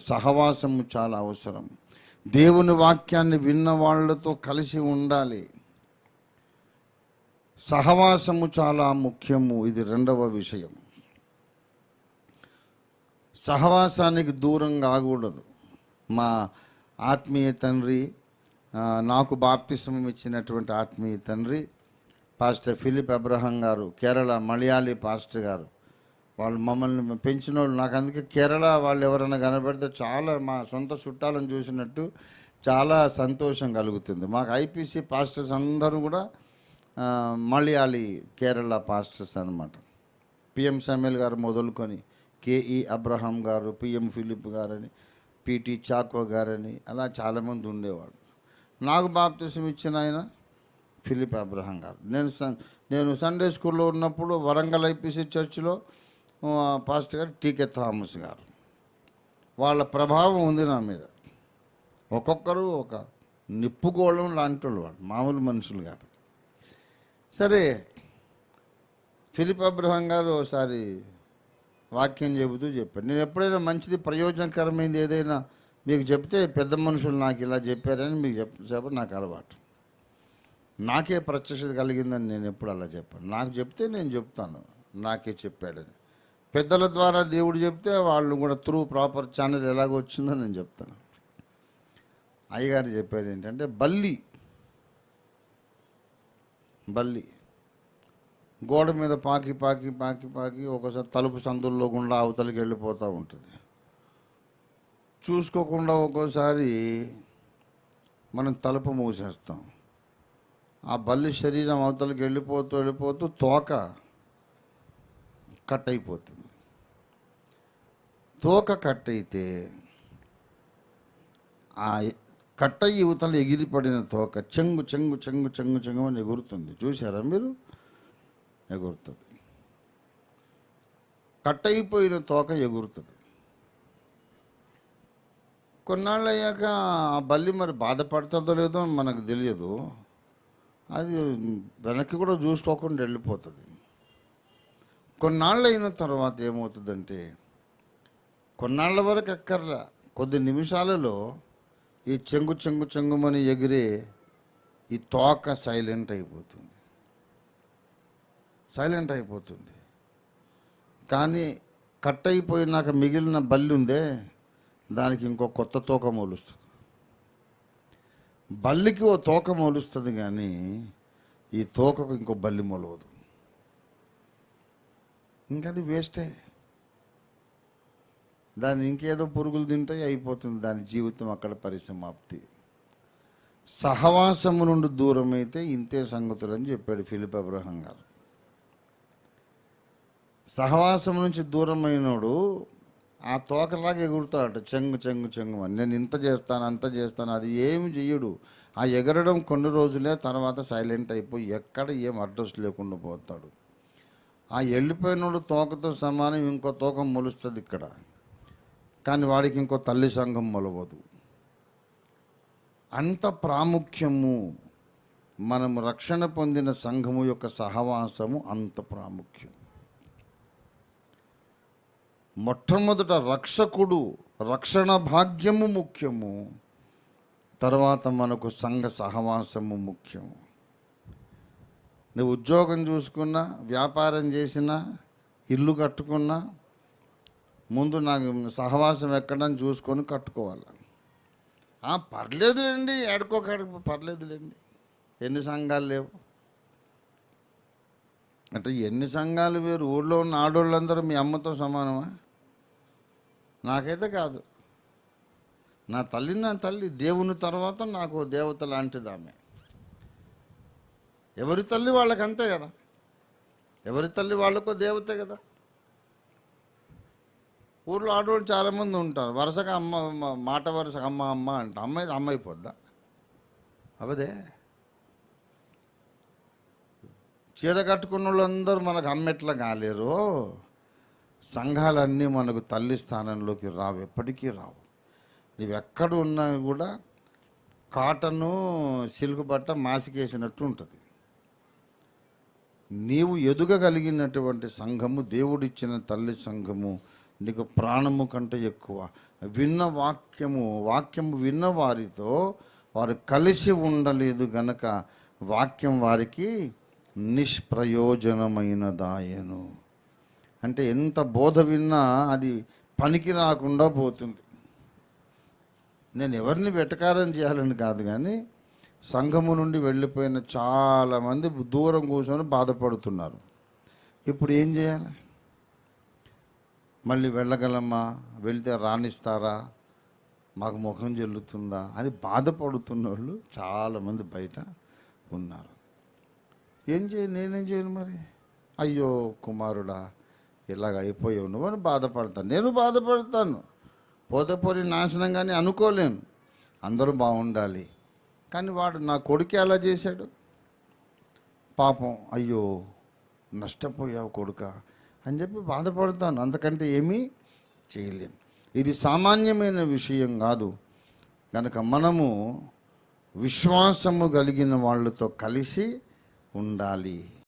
సహవాసము చాలా అవసరం. దేవుని వాక్యాన్ని విన్న వాళ్ళతో కలిసి ఉండాలి. సహవాసము చాలా ముఖ్యము. ఇది రెండవ విషయం. సహవాసానికి దూరం కాకూడదు. మా ఆత్మీయ తండ్రి, నాకు బాప్తిస్మం ఇచ్చినటువంటి ఆత్మీయ తండ్రి పాస్టర్ ఫిలిప్ అబ్రహాం గారు, కేరళ మలయాళీ పాస్టర్ గారు, వాళ్ళు మమ్మల్ని పెంచిన వాళ్ళు. నాకు అందుకే కేరళ వాళ్ళు ఎవరైనా కనబడితే చాలా మా సొంత చుట్టాలను చూసినట్టు చాలా సంతోషం కలుగుతుంది. మాకు ఐపీసీ పాస్టర్స్ అందరూ కూడా మలయాళీ కేరళ పాస్టర్స్ అన్నమాట. పిఎం సమీల్ గారు మొదలుకొని కేఈ అబ్రహాం గారు, పిఎం ఫిలిప్ గారని, పిటి చాకో గారని, అలా చాలామంది ఉండేవాడు. నాకు బాప్తిసం ఇచ్చిన ఆయన ఫిలిప్ అబ్రహాం గారు. నేను సండే స్కూల్లో ఉన్నప్పుడు వరంగల్ ఐపీసీ చర్చిలో పాస్టర్ గారు టీకే థామస్ గారు. వాళ్ళ ప్రభావం ఉంది నా మీద. ఒక్కొక్కరు ఒక నిప్పుగోళం లాంటి వాళ్ళు, మామూలు మనుషులు కాదు. సరే, ఫిలిప్ అబ్రహాం గారు ఒకసారి వాక్యం చెబుతూ చెప్పారు. నేను ఎప్పుడైనా మంచిది ప్రయోజనకరమైనది ఏదైనా మీకు చెప్తే, పెద్ద మనుషులు నాకు ఇలా చెప్పారని మీకు చెప్పడం నాకు అలవాటు. నాకే ప్రత్యక్షత కలిగిందని నేను ఎప్పుడు అలా చెప్పాను. నాకు చెప్తే నేను చెప్తాను, నాకే చెప్పాడని. పెద్దల ద్వారా దేవుడు చెప్తే వాళ్ళు కూడా త్రూ ప్రాపర్ ఛానల్ ఎలాగో వచ్చిందో నేను చెప్తాను. అయ్యగారు చెప్పారు ఏంటంటే, బల్లి గోడ మీద పాకి పాకి పాకి పాకి ఒకసారి తలుపు సందుల్లో గుండా అవతలికి వెళ్ళిపోతూ ఉంటుంది. చూసుకోకుండా ఒక్కోసారి మనం తలుపు మూసేస్తాం. ఆ బల్లి శరీరం అవతలికి వెళ్ళిపోతూ తోక కట్ అయిపోతుంది. తోక కట్ అయితే ఆ కట్టయి యువతలు ఎగిరిపడిన తోక చెంగు చెంగు చెంగు చెంగు చెంగు అని ఎగురుతుంది. చూసారా మీరు? ఎగురుతుంది. కట్ అయిపోయిన తోక ఎగురుతుంది. కొన్నాళ్ళు అయ్యాక ఆ బల్లి మరి బాధపడుతుందో లేదో మనకు తెలియదు. అది వెనక్కి కూడా చూసుకోకుండా వెళ్ళిపోతుంది. కొన్నాళ్ళు అయిన తర్వాత ఏమవుతుందంటే, కొన్నాళ్ళ వరకు ఎక్కర్లా, కొద్ది నిమిషాలలో ఈ చెంగు చెంగు చెంగుమని ఎగిరే ఈ తోక సైలెంట్ అయిపోతుంది. కానీ కట్ అయిపోయినాక మిగిలిన బల్లి ఉందే, దానికి ఇంకో కొత్త తోక మొలుస్తుంది. బల్లికి ఓ తోక మొలుస్తుంది, కానీ ఈ తోకకు ఇంకో బల్లి మొలవదు. ఇంకది వేస్టే. దాన్ని ఇంకేదో పురుగులు తింటాయి, అయిపోతుంది దాని జీవితం అక్కడ పరిసమాప్తి. సహవాసము నుండి దూరం అయితే ఇంతే సంగతులు అని చెప్పాడు ఫిలిప్ అబ్రహాం గారు. సహవాసం నుంచి దూరమైనడు ఆ తోకలాగా ఎగురుతాడట, చెంగు చెంగు చెంగు అని. నేను ఇంత చేస్తాను అంత చేస్తాను, అది ఏమి చెయ్యడు. ఆ ఎగరడం కొన్ని రోజులే, తర్వాత సైలెంట్ అయిపోయి ఎక్కడ ఏం అడ్రస్ లేకుండా పోతాడు. ఆ వెళ్ళిపోయినోడు తోకతో సమానం ఇంకో తోక మొలుస్తుంది ఇక్కడ, కానీ వాడికి ఇంకో తల్లి సంఘం మొలవదు. అంత ప్రాముఖ్యము మనము రక్షణ పొందిన సంఘము యొక్క సహవాసము అంత ప్రాముఖ్యం. మొట్టమొదట రక్షకుడు, రక్షణ భాగ్యము ముఖ్యము, తర్వాత మనకు సంఘ సహవాసము ముఖ్యము. నువ్వు ఉద్యోగం చూసుకున్నా, వ్యాపారం చేసినా, ఇల్లు కట్టుకున్నా, ముందు నాకు సహవాసం ఎక్కడని చూసుకొని కట్టుకోవాలి. పర్లేదులేండి, ఏడుకోకడుకు పర్లేదులేండి, ఎన్ని సంఘాలు లేవు అంటే. ఎన్ని సంఘాలు వేరు. ఊళ్ళో ఉన్న ఆడోళ్ళందరూ మీ అమ్మతో సమానమా? నాకైతే కాదు. నా తల్లి దేవుని తర్వాత నాకు దేవత లాంటిది ఆమె. ఎవరి తల్లి వాళ్ళకి అంతే కదా, ఎవరి తల్లి వాళ్ళకో దేవతే కదా. ఊళ్ళో ఆడవాళ్ళు చాలామంది ఉంటారు, వరుసగా అమ్మ, మాట వరుసగా అమ్మ అమ్మ అంట. అమ్మ అయిపోద్దా? అవదే. చీర కట్టుకున్న వాళ్ళందరూ మనకు అమ్మెట్లా కాలేరు. సంఘాలన్నీ మనకు తల్లి స్థానంలోకి రావు, ఎప్పటికీ రావు. నువ్వు ఎక్కడ ఉన్నా కూడా కాటను సిల్క్ బట్ట మాసికేసినట్టు ఉంటుంది. నీవు ఎదుగగలిగినటువంటి సంఘము, దేవుడిచ్చిన తల్లి సంఘము నీకు ప్రాణము కంటే ఎక్కువ. వాక్యము విన్న వారితో వారు కలిసి ఉండలేదు గనక వాక్యం వారికి నిష్ప్రయోజనమైనదాయను. అంటే ఎంత బోధ విన్నా అది పనికి రాకుండా పోతుంది. నేను ఎవరిని వెటకారం చేయాలని కాదు, కానీ సంఘము నుండి వెళ్ళిపోయిన చాలామంది దూరం కూర్చొని బాధపడుతున్నారు. ఇప్పుడు ఏం చేయాలి? మళ్ళీ వెళ్ళగలమా? వెళ్తే రాణిస్తారా? మాకు ముఖం చెల్లుతుందా అని బాధపడుతున్న వాళ్ళు చాలామంది బయట ఉన్నారు. నేనేం చేయను మరి? అయ్యో కుమారుడా, ఇలాగ అయిపోయావు నువ్వు అని బాధపడతాను. నేను బాధపడతాను. పోతే పోయి నాశనం కానీ అనుకోలేను. అందరూ బాగుండాలి. కానీ వాడు నా కొడుకు ఎలా చేశాడు పాపం, అయ్యో నష్టపోయావు కొడుక అని చెప్పి బాధపడతాను. అంతకంటే ఏమీ చేయలేను. ఇది సామాన్యమైన విషయం కాదు. కనుక మనము విశ్వాసము కలిగిన వాళ్ళతో కలిసి ఉండాలి.